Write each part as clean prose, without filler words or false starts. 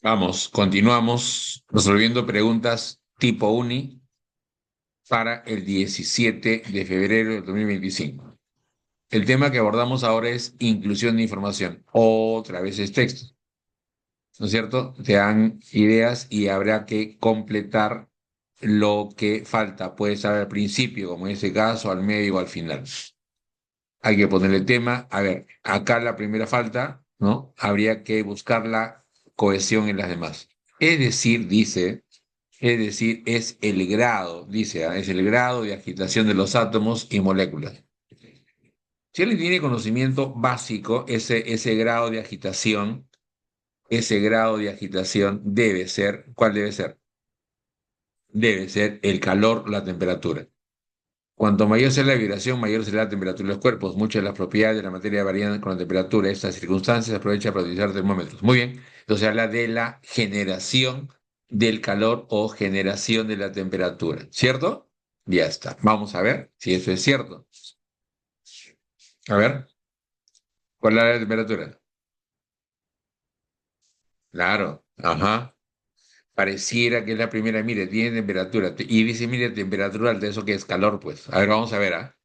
Vamos, continuamos resolviendo preguntas tipo uni para el 17 de febrero de 2025. El tema que abordamos ahora es inclusión de información. Otra vez es texto, ¿no es cierto? Te dan ideas y habrá que completar lo que falta. Puede estar al principio, como en este caso, al medio o al final. Hay que ponerle tema. A ver, acá la primera falta, ¿no? Habría que buscar la cohesión en las demás. Es decir, dice. Es decir, es el grado, dice, es el grado de agitación de los átomos y moléculas. Si alguien tiene conocimiento básico, ese grado de agitación debe ser, ¿cuál debe ser? Debe ser el calor, la temperatura. Cuanto mayor sea la vibración, mayor será la temperatura de los cuerpos. Muchas de las propiedades de la materia varían con la temperatura. Estas circunstancias se aprovecha para utilizar termómetros. Muy bien. Entonces habla de la generación del calor o generación de la temperatura. ¿Cierto? Ya está. Vamos a ver si eso es cierto. A ver, ¿cuál es la temperatura? Claro. Ajá. Pareciera que es la primera. Mire, tiene temperatura. Y dice, mire, temperatura alta. ¿Eso qué es? Calor, pues. A ver, vamos a ver, ¿ah?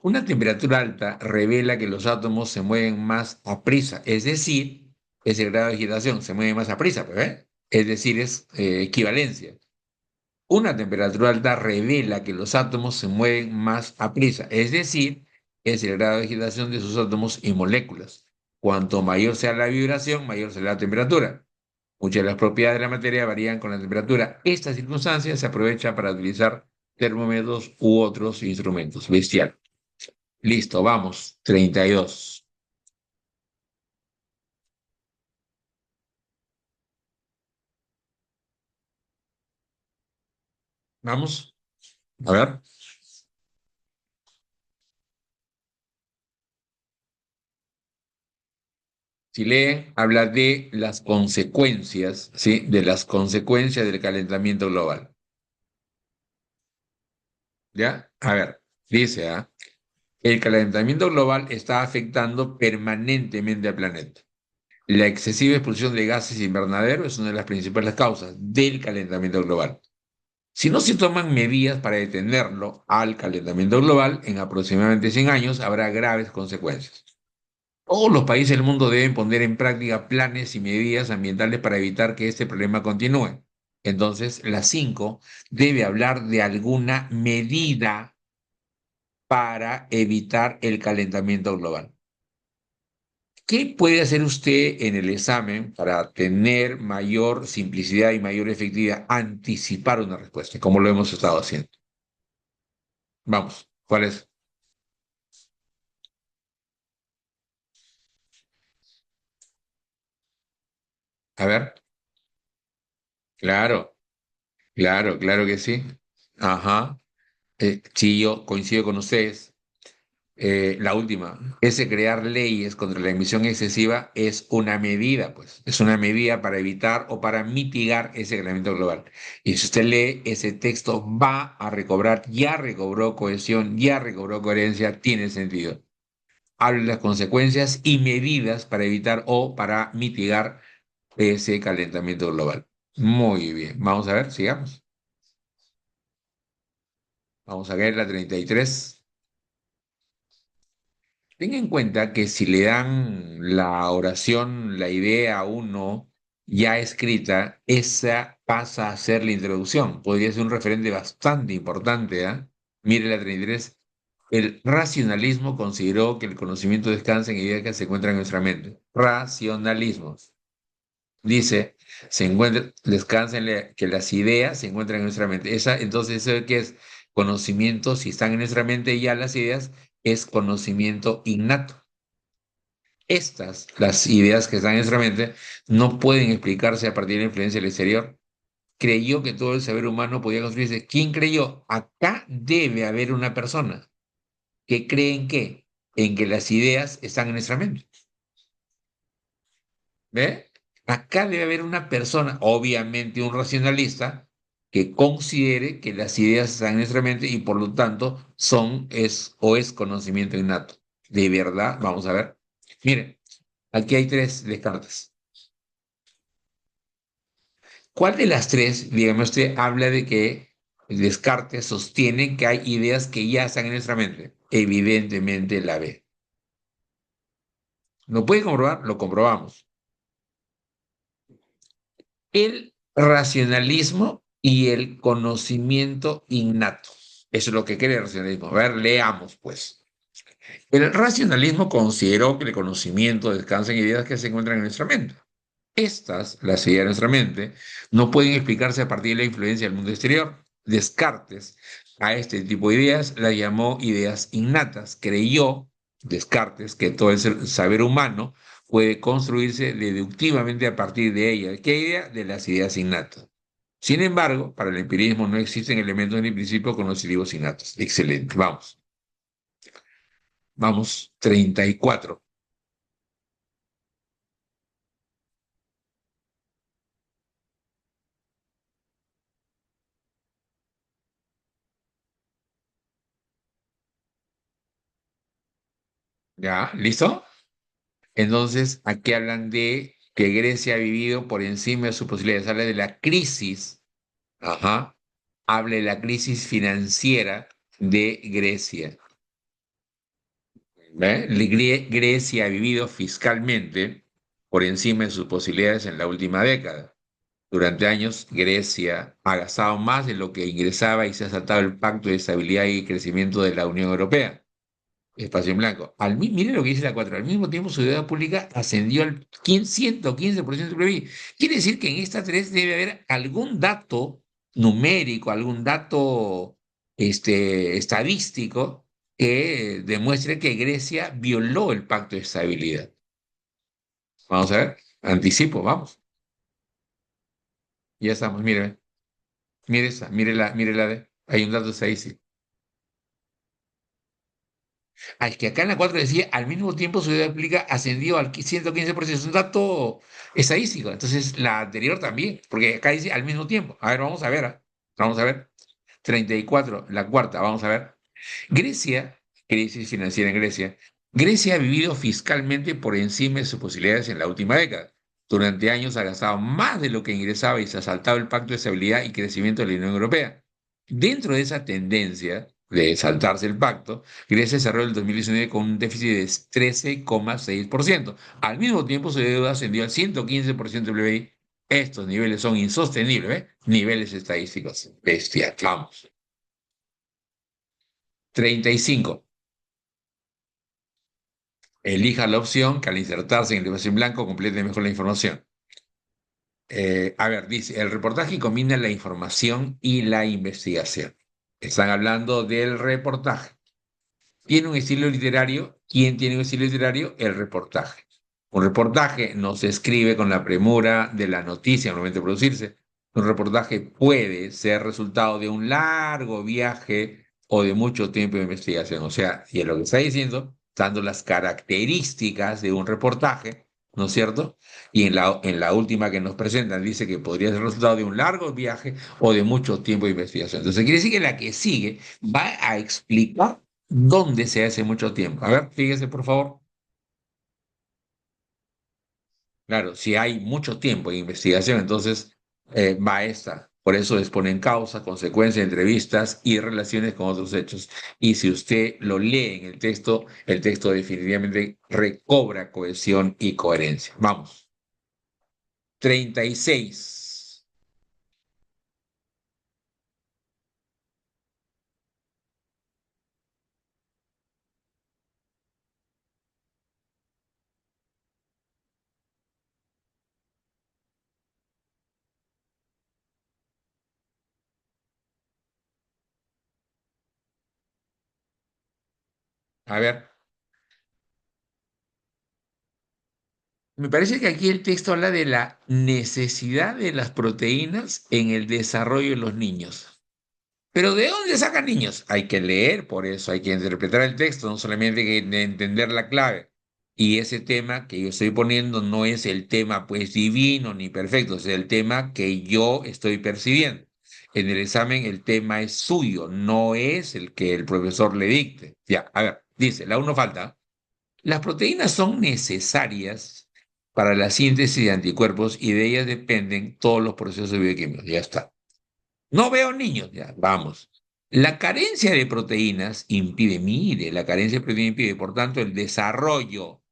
Una temperatura alta revela que los átomos se mueven más a prisa, es decir, es el grado de agitación, se mueve más a prisa, pues, ¿eh? Es decir, es equivalencia. Una temperatura alta revela que los átomos se mueven más a prisa, es decir, es el grado de agitación de sus átomos y moléculas. Cuanto mayor sea la vibración, mayor será la temperatura. Muchas de las propiedades de la materia varían con la temperatura. Esta circunstancia se aprovecha para utilizar termómetros u otros instrumentos. Bestial. Listo, vamos. 32. Vamos. A ver. Si leen, habla de las consecuencias, ¿sí? De las consecuencias del calentamiento global. ¿Ya? A ver, dice, ¿ah? El calentamiento global está afectando permanentemente al planeta. La excesiva expulsión de gases invernadero es una de las principales causas del calentamiento global. Si no se toman medidas para detenerlo al calentamiento global, en aproximadamente 100 años habrá graves consecuencias. Todos los países del mundo deben poner en práctica planes y medidas ambientales para evitar que este problema continúe. Entonces, la 5 debe hablar de alguna medida para evitar el calentamiento global. ¿Qué puede hacer usted en el examen para tener mayor simplicidad y mayor efectividad? Anticipar una respuesta, como lo hemos estado haciendo. Vamos, ¿cuál es? A ver, claro, claro que sí. Ajá. Sí, yo coincido con ustedes. La última, ese crear leyes contra la emisión excesiva es una medida, pues, es una medida para evitar o para mitigar ese calentamiento global. Y si usted lee ese texto, va a recobrar, ya recobró cohesión, ya recobró coherencia, tiene sentido. Hable de las consecuencias y medidas para evitar o para mitigar ese calentamiento global. Muy bien, vamos a ver, sigamos. Vamos a ver la 33. Tenga en cuenta que si le dan la oración, la idea a uno ya escrita, esa pasa a ser la introducción. Podría ser un referente bastante importante, ¿ah? Mire la 33. El racionalismo consideró que el conocimiento descansa en ideas que se encuentran en nuestra mente. Racionalismo. Dice, descansa en que las ideas se encuentran en nuestra mente. Entonces, ¿eso qué es? Conocimiento, si están en nuestra mente ya las ideas, es conocimiento innato. Las ideas que están en nuestra mente, no pueden explicarse a partir de la influencia del exterior. Creyó que todo el saber humano podía construirse. ¿Quién creyó? Acá debe haber una persona que cree en qué? En que las ideas están en nuestra mente. ¿Ve? Acá debe haber una persona, obviamente un racionalista, que considere que las ideas están en nuestra mente y por lo tanto es conocimiento innato. De verdad, vamos a ver. Miren, aquí hay tres descartes. ¿Cuál de las tres, dígame usted, habla de que Descartes sostiene que hay ideas que ya están en nuestra mente? Evidentemente la B. ¿Lo puede comprobar? Lo comprobamos. El racionalismo y el conocimiento innato. Eso es lo que quiere el racionalismo. A ver, leamos pues. El racionalismo consideró que el conocimiento descansa en ideas que se encuentran en nuestra mente. Estas, las ideas de nuestra mente, no pueden explicarse a partir de la influencia del mundo exterior. Descartes a este tipo de ideas las llamó ideas innatas. Creyó Descartes que todo el saber humano puede construirse deductivamente a partir de ellas. ¿Qué idea? De las ideas innatas. Sin embargo, para el empirismo no existen elementos ni principios conocitivos innatos. Excelente, vamos. Vamos, 34. ¿Ya? ¿Listo? Entonces, aquí hablan de que Grecia ha vivido por encima de sus posibilidades. Habla de la crisis, ajá, habla de la crisis financiera de Grecia. ¿Ve? Grecia ha vivido fiscalmente por encima de sus posibilidades en la última década. Durante años, Grecia ha gastado más de lo que ingresaba y se ha saltado el pacto de estabilidad y crecimiento de la Unión Europea. Espacio en blanco. Mire lo que dice la 4. Al mismo tiempo, su deuda pública ascendió al 115% del PIB. Quiere decir que en esta 3 debe haber algún dato numérico, algún dato estadístico que demuestre que Grecia violó el pacto de estabilidad. Vamos a ver. Anticipo, vamos. Ya estamos. Mire, mire esa, mire la de. Hay un dato estadístico. Al que acá en la 4 decía, al mismo tiempo su deuda pública ascendió al 115%. Es un dato estadístico. Entonces, la anterior también, porque acá dice al mismo tiempo. A ver, vamos a ver. Vamos a ver. 34, la cuarta, vamos a ver. Grecia, crisis financiera en Grecia. Grecia ha vivido fiscalmente por encima de sus posibilidades en la última década. Durante años ha gastado más de lo que ingresaba y se ha saltado el pacto de estabilidad y crecimiento de la Unión Europea. Dentro de esa tendencia de saltarse el pacto, Grecia cerró el 2019 con un déficit de 13,6%. Al mismo tiempo, su deuda ascendió al 115% del PBI. Estos niveles son insostenibles, ¿eh? Niveles estadísticos. Bestia, vamos. 35. Elija la opción que al insertarse en el espacio en blanco complete mejor la información. A ver, dice, el reportaje combina la información y la investigación. Están hablando del reportaje. ¿Tiene un estilo literario? ¿Quién tiene un estilo literario? El reportaje. Un reportaje no se escribe con la premura de la noticia al momento de producirse. Un reportaje puede ser resultado de un largo viaje o de mucho tiempo de investigación. O sea, y es lo que está diciendo, dando las características de un reportaje, ¿no es cierto? Y en la última que nos presentan dice que podría ser resultado de un largo viaje o de mucho tiempo de investigación. Entonces quiere decir que la que sigue va a explicar dónde se hace mucho tiempo. A ver, fíjese por favor. Claro, si hay mucho tiempo en investigación, entonces va esta. Por eso exponen causa, consecuencia, entrevistas y relaciones con otros hechos. Y si usted lo lee en el texto definitivamente recobra cohesión y coherencia. Vamos. 36. A ver, me parece que aquí el texto habla de la necesidad de las proteínas en el desarrollo de los niños. Pero ¿de dónde sacan niños? Hay que leer, por eso hay que interpretar el texto, no solamente hay que entender la clave. Y ese tema que yo estoy poniendo no es el tema pues divino ni perfecto, es el tema que yo estoy percibiendo. En el examen el tema es suyo, no es el que el profesor le dicte. Ya, a ver, dice, la uno falta. Las proteínas son necesarias para la síntesis de anticuerpos y de ellas dependen todos los procesos bioquímicos. Ya está. No veo niños, ya, vamos. La carencia de proteínas impide, mire, la carencia de proteínas impide, por tanto, el desarrollo.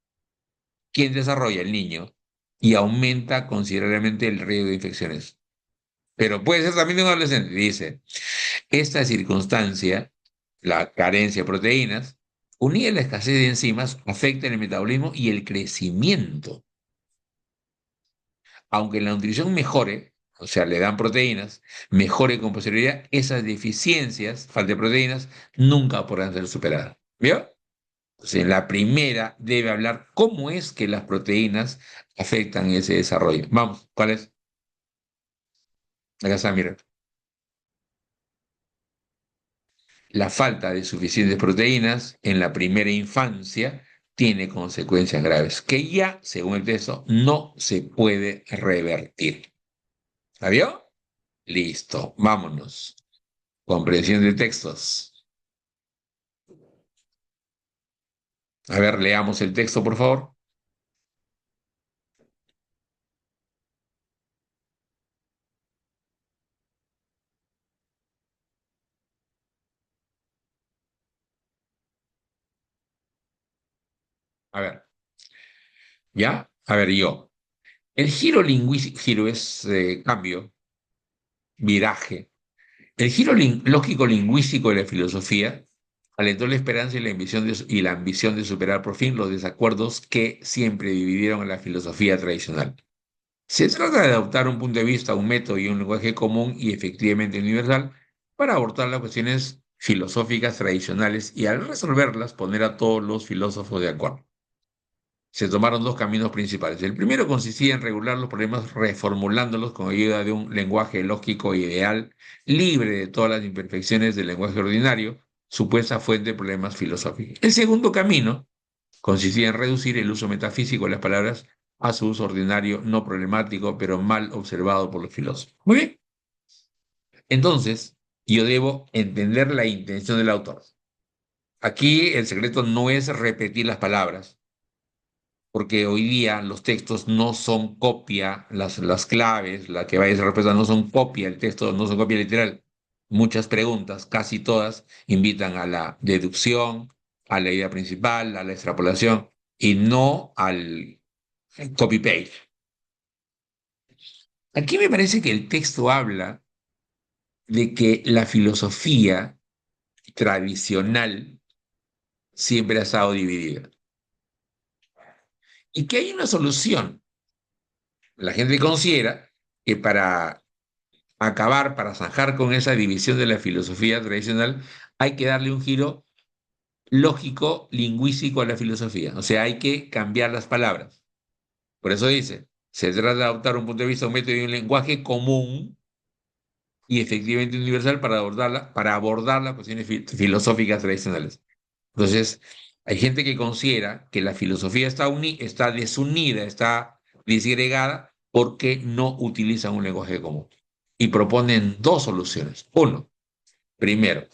¿Quién desarrolla? El niño. Y aumenta considerablemente el riesgo de infecciones. Pero puede ser también de un adolescente. Dice, esta circunstancia, la carencia de proteínas, unida a la escasez de enzimas, afecta el metabolismo y el crecimiento. Aunque la nutrición mejore, o sea, le dan proteínas, mejore con posterioridad, esas deficiencias, falta de proteínas, nunca podrán ser superadas. ¿Vio? Entonces, en la primera debe hablar cómo es que las proteínas afectan ese desarrollo. Vamos, ¿cuál es? Acá está, mira. La falta de suficientes proteínas en la primera infancia tiene consecuencias graves que ya, según el texto, no se puede revertir. ¿La vio? Listo, vámonos. Comprensión de textos. A ver, leamos el texto, por favor. A ver, ¿ya? A ver, yo. El giro lingüístico, giro es cambio, viraje. El giro lógico-lingüístico de la filosofía alentó la esperanza y la ambición de superar por fin los desacuerdos que siempre dividieron a la filosofía tradicional. Se trata de adoptar un punto de vista, un método y un lenguaje común y efectivamente universal para abordar las cuestiones filosóficas tradicionales y al resolverlas poner a todos los filósofos de acuerdo. Se tomaron dos caminos principales. El primero consistía en regular los problemas reformulándolos con ayuda de un lenguaje lógico ideal, libre de todas las imperfecciones del lenguaje ordinario, supuesta fuente de problemas filosóficos. El segundo camino consistía en reducir el uso metafísico de las palabras a su uso ordinario, no problemático, pero mal observado por los filósofos. Muy bien. Entonces, yo debo entender la intención del autor. Aquí el secreto no es repetir las palabras, porque hoy día los textos no son copia, las claves, la que vaya a ser respuesta no son copia, el texto no son copia literal. Muchas preguntas, casi todas, invitan a la deducción, a la idea principal, a la extrapolación y no al copy-paste. Aquí me parece que el texto habla de que la filosofía tradicional siempre ha estado dividida y que hay una solución. La gente considera que para zanjar con esa división de la filosofía tradicional, hay que darle un giro lógico, lingüístico a la filosofía. O sea, hay que cambiar las palabras. Por eso dice, se trata de adoptar un punto de vista, un método y un lenguaje común y efectivamente universal para abordar las cuestiones filosóficas tradicionales. Entonces, hay gente que considera que la filosofía está desunida, está disgregada porque no utilizan un lenguaje común. Y proponen dos soluciones. Uno, primero,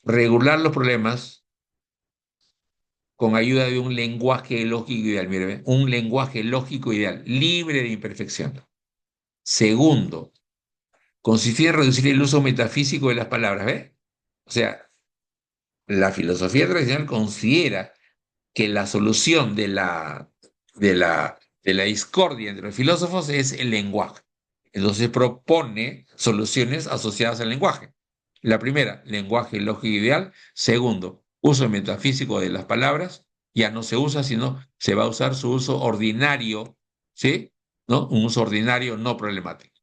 regular los problemas con ayuda de un lenguaje lógico ideal. Mire, un lenguaje lógico ideal, libre de imperfección. Segundo, consistía en reducir el uso metafísico de las palabras. ¿Ve? O sea, la filosofía tradicional considera que la solución de la discordia entre los filósofos es el lenguaje. Entonces propone soluciones asociadas al lenguaje. La primera, lenguaje lógico ideal. Segundo, uso metafísico de las palabras. Ya no se usa, sino se va a usar su uso ordinario, ¿sí? ¿No? Un uso ordinario no problemático.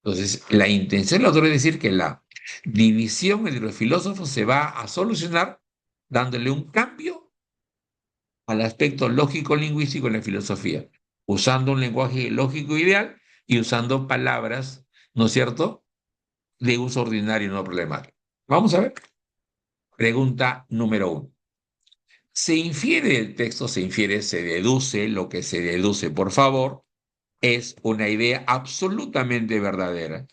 Entonces, la intención del autor es decir que la división entre los filósofos se va a solucionar dándole un cambio al aspecto lógico-lingüístico en la filosofía, usando un lenguaje lógico ideal y usando palabras, ¿no es cierto?, de uso ordinario no problemático. Vamos a ver. Pregunta número uno. Se infiere del texto, se deduce, lo que se deduce, por favor, es una idea absolutamente verdadera.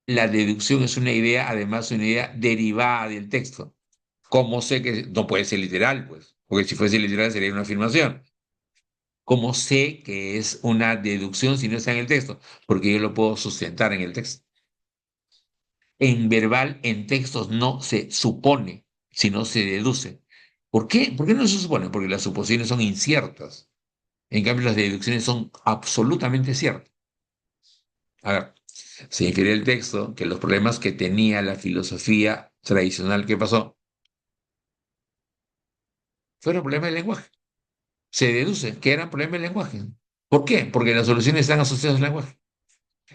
La deducción es una idea, además, una idea derivada del texto. ¿Cómo sé que no puede ser literal, pues? Porque si fuese literal sería una afirmación. ¿Cómo sé que es una deducción si no está en el texto? Porque yo lo puedo sustentar en el texto. En verbal, en textos, no se supone, sino se deduce. ¿Por qué? ¿Por qué no se supone? Porque las suposiciones son inciertas. En cambio, las deducciones son absolutamente ciertas. A ver, se infiere el texto que los problemas que tenía la filosofía tradicional que pasó fueron problemas de lenguaje. Se deduce que eran problemas de lenguaje. ¿Por qué? Porque las soluciones están asociadas al lenguaje.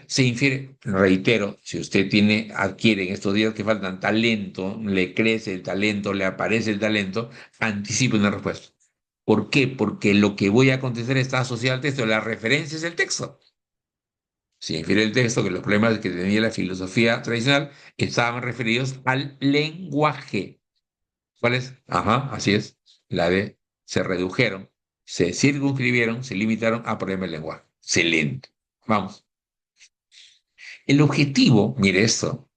Se infiere, reitero, si usted adquiere en estos días que faltan talento, le crece el talento, le aparece el talento, anticipe una respuesta. ¿Por qué? Porque lo que voy a contestar está asociado al texto, la referencia es el texto. Se infiere el texto que los problemas que tenía la filosofía tradicional estaban referidos al lenguaje. ¿Cuál es? Ajá, así es. La de se redujeron, se circunscribieron, se limitaron a problemas del lenguaje. Excelente. Vamos. El objetivo, mire esto,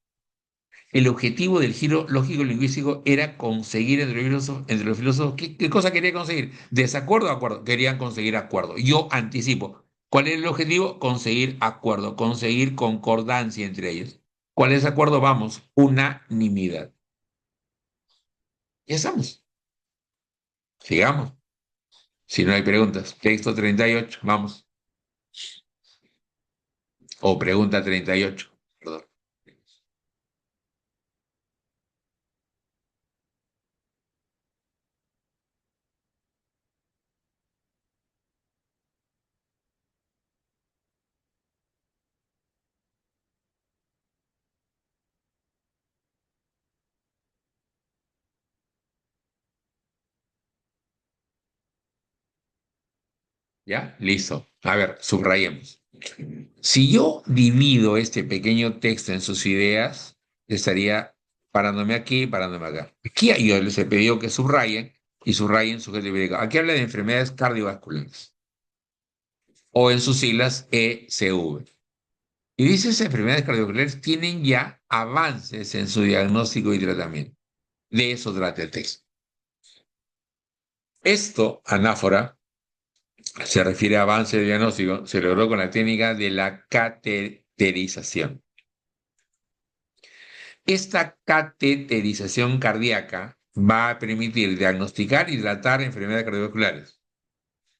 el objetivo del giro lógico-lingüístico era conseguir entre los filósofos, ¿qué cosa quería conseguir? ¿Desacuerdo o acuerdo? Querían conseguir acuerdo. Yo anticipo. ¿Cuál es el objetivo? Conseguir acuerdo, conseguir concordancia entre ellos. ¿Cuál es acuerdo? Vamos, unanimidad. Ya estamos. Sigamos. Si no hay preguntas. Texto 38, vamos. O pregunta 38, perdón. ¿Ya? Listo. A ver, subrayemos. Si yo divido este pequeño texto en sus ideas, estaría parándome aquí, parándome acá. Aquí yo les he pedido que subrayen y subrayen sujeto y predicado. Aquí habla de enfermedades cardiovasculares o en sus siglas ECV. Y dice esas enfermedades cardiovasculares tienen ya avances en su diagnóstico y tratamiento. De eso trata el texto. Esto, anáfora, se refiere a avance de diagnóstico, se logró con la técnica de la cateterización. Esta cateterización cardíaca va a permitir diagnosticar y tratar enfermedades cardiovasculares.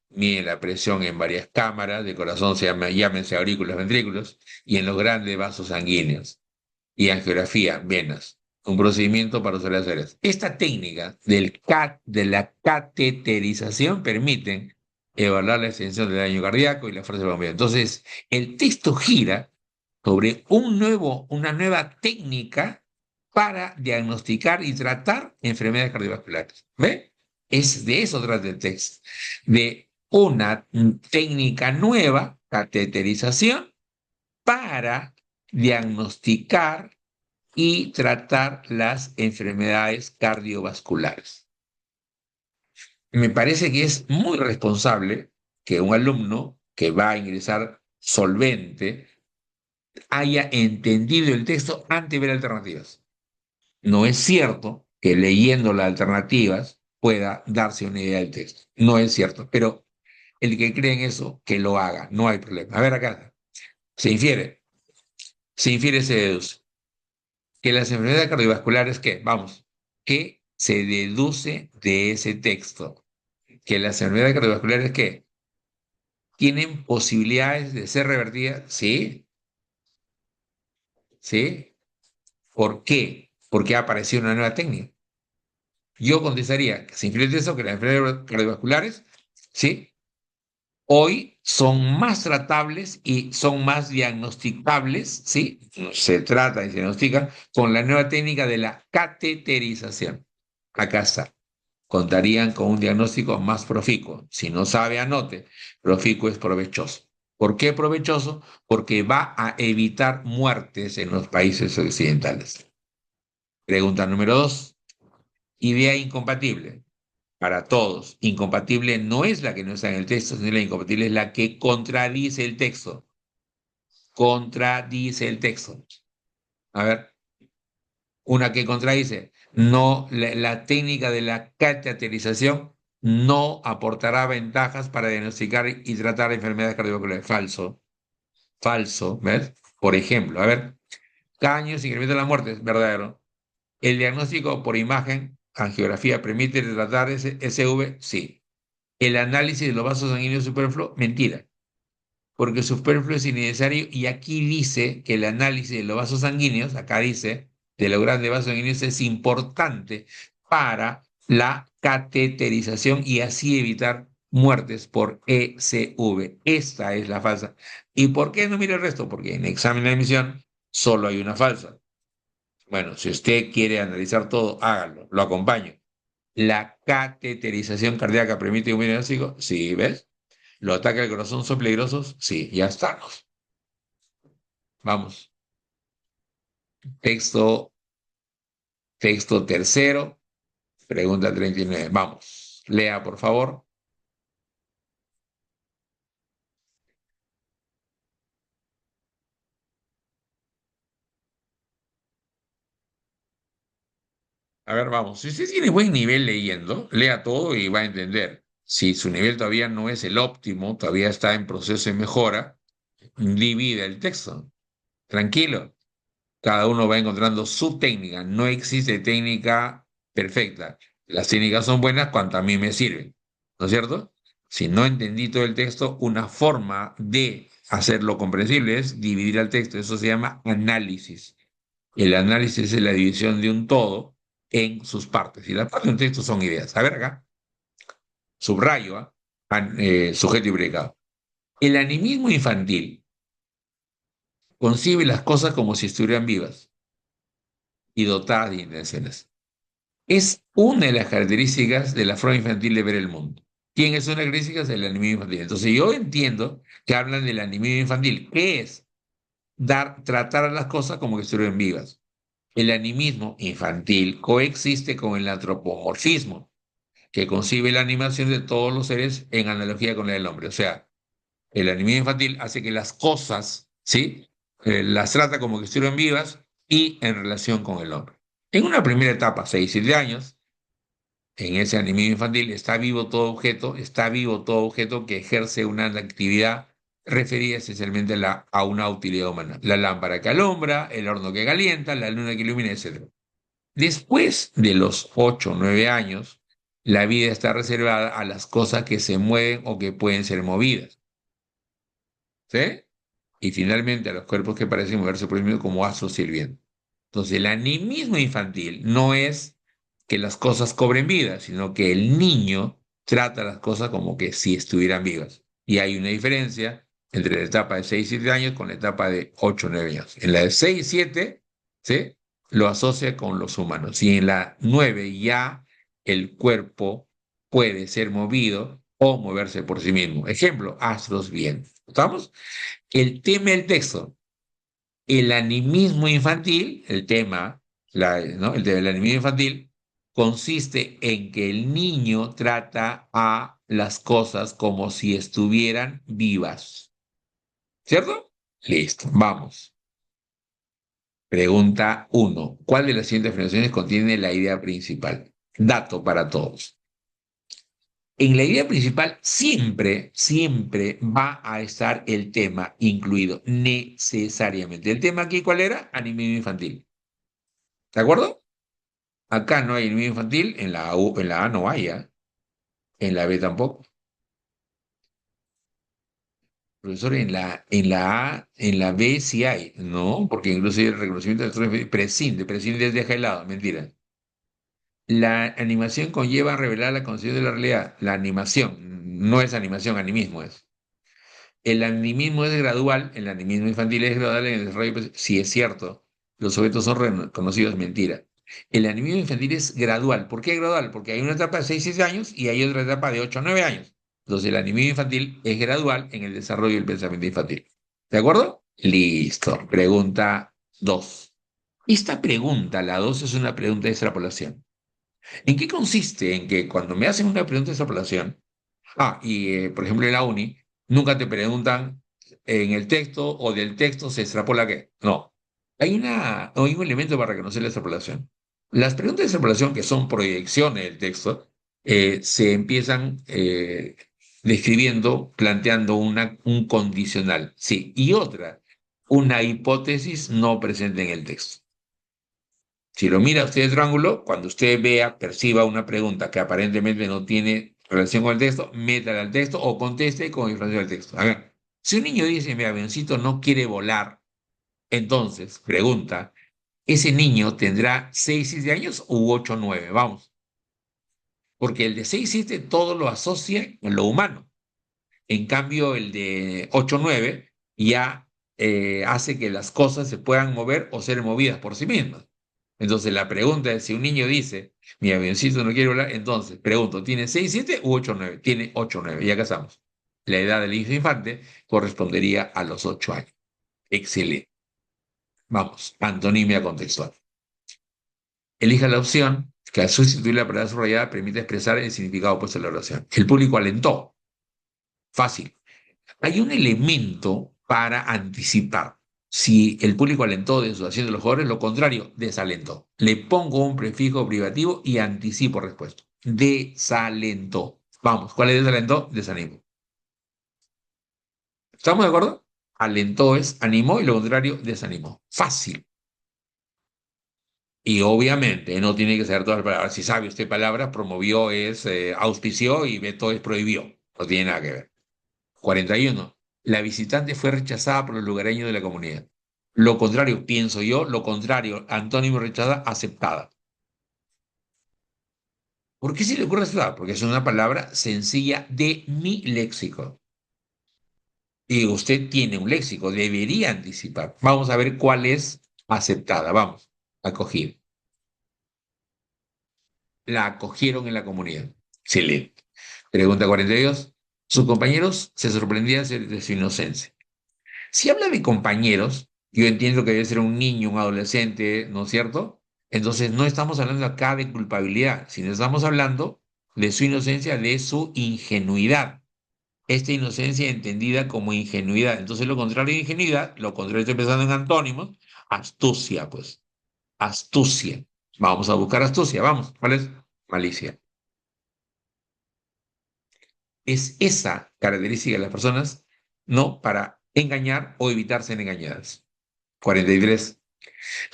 Mide la presión en varias cámaras de corazón, llámense aurículos, ventrículos, y en los grandes vasos sanguíneos. Y angiografía, venas. Un procedimiento para usar las áreas. Esta técnica de la cateterización permite evaluar la extensión del daño cardíaco y la fuerza de bombeo. Entonces, el texto gira sobre una nueva técnica para diagnosticar y tratar enfermedades cardiovasculares. ¿Ve? Es de eso trata el texto, de una técnica nueva, cateterización, para diagnosticar y tratar las enfermedades cardiovasculares. Me parece que es muy responsable que un alumno que va a ingresar solvente haya entendido el texto antes de ver alternativas. No es cierto que leyendo las alternativas pueda darse una idea del texto. No es cierto, pero el que cree en eso, que lo haga, no hay problema. A ver acá, se infiere, se deduce. Que las enfermedades cardiovasculares, ¿qué? Vamos, ¿qué se deduce de ese texto? Que las enfermedades cardiovasculares, ¿qué? ¿Tienen posibilidades de ser revertidas? Sí, sí. ¿Por qué? Porque ha aparecido una nueva técnica. Yo contestaría, que se infiere eso, que las enfermedades cardiovasculares, ¿sí? Hoy son más tratables y son más diagnosticables, ¿sí? Se trata y se diagnostica con la nueva técnica de la cateterización. Acá está. Contarían con un diagnóstico más proficuo. Si no sabe, anote. Proficuo es provechoso. ¿Por qué provechoso? Porque va a evitar muertes en los países occidentales. Pregunta número dos. Idea incompatible. Para todos. Incompatible no es la que no está en el texto, sino la incompatible es la que contradice el texto. Contradice el texto. A ver, una que contradice. No, la técnica de la cateterización no aportará ventajas para diagnosticar y tratar enfermedades cardiovasculares. Falso, falso, ¿ves? Por ejemplo, a ver, caños, incrementa la muerte, es verdadero. El diagnóstico por imagen, angiografía, permite tratar SV, sí. El análisis de los vasos sanguíneos superfluos, mentira, porque superfluo es innecesario y aquí dice que el análisis de los vasos sanguíneos, acá dice, de los grandes vasos sanguíneos es importante para la cateterización y así evitar muertes por ECV. Esta es la falsa. ¿Y por qué no mira el resto? Porque en examen de admisión solo hay una falsa. Bueno, si usted quiere analizar todo, hágalo, lo acompaño. La cateterización cardíaca permite un diagnóstico, sí, ¿ves? ¿Los ataques al corazón son peligrosos? Sí, ya estamos. Vamos. Texto, texto tercero, pregunta 39. Vamos. Lea, por favor. A ver, vamos. Si usted tiene buen nivel leyendo, lea todo y va a entender. Si su nivel todavía no es el óptimo, todavía está en proceso de mejora, divide el texto. Tranquilo. Cada uno va encontrando su técnica. No existe técnica perfecta. Las técnicas son buenas cuanto a mí me sirven. ¿No es cierto? Si no entendí todo el texto, una forma de hacerlo comprensible es dividir el texto. Eso se llama análisis. El análisis es la división de un todo en sus partes. Y las partes de un texto son ideas. A ver acá, subrayo, ¿ah? Sujeto y predicado. El animismo infantil concibe las cosas como si estuvieran vivas y dotadas de intenciones. Es una de las características de la forma infantil de ver el mundo. ¿Quién es una característica del animismo infantil? Entonces yo entiendo que hablan del animismo infantil. ¿Qué es? Tratar a las cosas como que estuvieran vivas. El animismo infantil coexiste con el antropomorfismo, que concibe la animación de todos los seres en analogía con la del hombre. O sea, el animismo infantil hace que las cosas, ¿sí? Las trata como que estuvieran vivas y en relación con el hombre. En una primera etapa, 6, 7 años, en ese animismo infantil está vivo todo objeto que ejerce una actividad referida esencialmente a una utilidad humana. La lámpara que alumbra, el horno que calienta, la luna que ilumina, etc. Después de los 8 o 9 años, la vida está reservada a las cosas que se mueven o que pueden ser movidas. ¿Sí? Y finalmente a los cuerpos que parecen moverse por el mismo como astros y el viento. Entonces, el animismo infantil no es que las cosas cobren vida, sino que el niño trata las cosas como que si estuvieran vivas. Y hay una diferencia entre la etapa de 6, 7 años con la etapa de 8, 9 años. En la de 6, 7, ¿sí? Lo asocia con los humanos. Y en la 9 ya el cuerpo puede ser movido o moverse por sí mismo. Ejemplo, astros, vientos. ¿Estamos? El tema del texto, el animismo infantil, el tema, ¿no? El tema del animismo infantil consiste en que el niño trata a las cosas como si estuvieran vivas. ¿Cierto? Listo, vamos. Pregunta uno. ¿Cuál de las siguientes afirmaciones contiene la idea principal? Dato para todos. En la idea principal siempre, siempre va a estar el tema incluido, necesariamente. ¿El tema aquí cuál era? Animismo infantil. ¿De acuerdo? Acá no hay animismo infantil, en la A no hay, ¿ah? En la B tampoco. Profesor, en la B sí hay, ¿no? Porque incluso el reconocimiento de actores prescinde, deja de lado, mentira. La animación conlleva revelar la conciencia de la realidad. La animación, no es animación, animismo es. El animismo es gradual, el animismo infantil es gradual en el desarrollo. Sí, es cierto, los objetos son reconocidos, mentira. El animismo infantil es gradual. ¿Por qué gradual? Porque hay una etapa de 6, 7 años y hay otra etapa de 8, 9 años. Entonces, el animismo infantil es gradual en el desarrollo del pensamiento infantil. ¿De acuerdo? Listo. Pregunta 2. Esta pregunta, la 2, es una pregunta de extrapolación. ¿En qué consiste? En que cuando me hacen una pregunta de extrapolación, por ejemplo, en la uni, nunca te preguntan en el texto o del texto se extrapola qué. No. Hay un elemento para reconocer la extrapolación. Las preguntas de extrapolación, que son proyecciones del texto, se empiezan describiendo, planteando un condicional. Sí, y otra, una hipótesis no presente en el texto. Si lo mira usted el triángulo, cuando usted vea, perciba una pregunta que aparentemente no tiene relación con el texto, métala al texto o conteste con información del texto. A ver, si un niño dice, mi avioncito no quiere volar, entonces, pregunta, ¿ese niño tendrá 6 7 años u 8 9? Vamos, porque el de 6 7 todo lo asocia con lo humano. En cambio, el de 8 9 ya hace que las cosas se puedan mover o ser movidas por sí mismas. Entonces, la pregunta es, si un niño dice, mi avioncito no quiere volar, entonces, pregunto, ¿tiene 6 7 u 8 9? Tiene 8 9, ya casamos. La edad del hijo infante correspondería a los 8 años. Excelente. Vamos, antonimia contextual. Elija la opción que al sustituir la palabra subrayada permite expresar el significado opuesto a la oración. El público alentó. Fácil. Hay un elemento para anticipar. Si el público alentó de su acción de los jugadores, lo contrario, desalentó. Le pongo un prefijo privativo y anticipo respuesta. Desalentó. Vamos, ¿cuál es desalentó? Desanimó. ¿Estamos de acuerdo? Alentó es animó y lo contrario, desanimó. Fácil. Y obviamente no tiene que ser todas las palabras. Si sabe usted palabras, promovió es auspició y veto es prohibió. No tiene nada que ver. 41. La visitante fue rechazada por los lugareños de la comunidad. Lo contrario, pienso yo, lo contrario, antónimo rechazada, aceptada. ¿Por qué se le ocurre aceptada? Porque es una palabra sencilla de mi léxico. Y usted tiene un léxico, debería anticipar. Vamos a ver cuál es aceptada. Vamos, acogida. La acogieron en la comunidad. Excelente. Pregunta 42. Sus compañeros se sorprendían de su inocencia. Si habla de compañeros, yo entiendo que debe ser un niño, un adolescente, ¿no es cierto? Entonces no estamos hablando acá de culpabilidad, sino estamos hablando de su inocencia, de su ingenuidad. Esta inocencia entendida como ingenuidad. Entonces lo contrario de ingenuidad, lo contrario estoy pensando en antónimos, astucia, pues. Astucia. Vamos a buscar astucia, vamos. ¿Cuál es? Malicia. Es esa característica de las personas, ¿no? Para engañar o evitar ser engañadas. 43.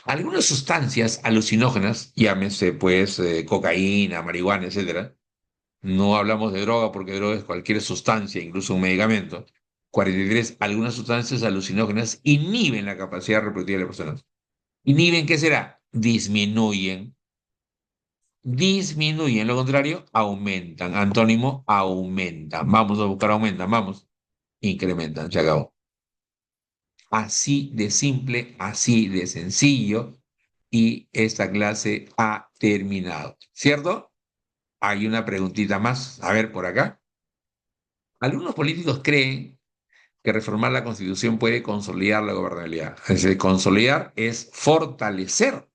Algunas sustancias alucinógenas, llámese pues cocaína, marihuana, etcétera. No hablamos de droga porque droga es cualquier sustancia, incluso un medicamento. 43. Algunas sustancias alucinógenas inhiben la capacidad reproductiva de las personas. ¿Inhiben qué será? Disminuyen. Disminuyen, lo contrario, aumentan. Antónimo, aumentan. Vamos a buscar aumentan, vamos. Incrementan, se acabó. Así de simple, así de sencillo. Y esta clase ha terminado, ¿cierto? Hay una preguntita más, a ver por acá. Algunos políticos creen que reformar la Constitución puede consolidar la gobernabilidad. Es decir, consolidar es fortalecer.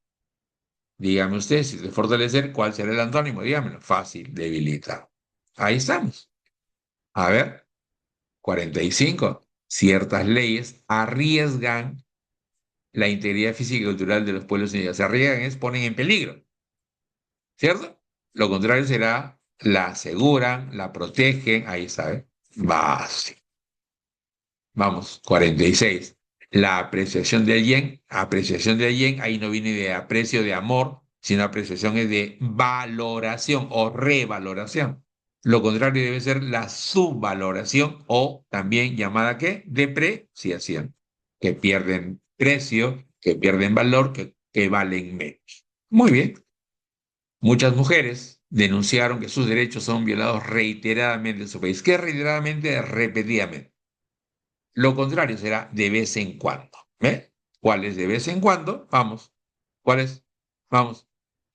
Dígame usted, si es fortalecer, ¿cuál será el antónimo? Dígamelo. Fácil, debilitar. Ahí estamos. A ver, 45. Ciertas leyes arriesgan la integridad física y cultural de los pueblos indígenas. Se arriesgan es ponen en peligro. ¿Cierto? Lo contrario será la aseguran, la protegen, ahí sabe. Básico. Vamos, 46. La apreciación del yen, ahí no viene de aprecio de amor, sino apreciación es de valoración o revaloración. Lo contrario debe ser la subvaloración o también llamada ¿qué? Depreciación, que pierden precio, que pierden valor, que valen menos. Muy bien. Muchas mujeres denunciaron que sus derechos son violados reiteradamente en su país. ¿Qué reiteradamente? Repetidamente. Lo contrario será de vez en cuando. ¿Ve? ¿Cuál es de vez en cuando? Vamos. ¿Cuál es? Vamos.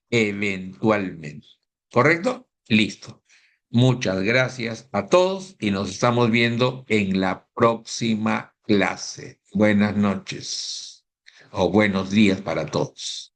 Eventualmente. ¿Correcto? Listo. Muchas gracias a todos y nos estamos viendo en la próxima clase. Buenas noches o buenos días para todos.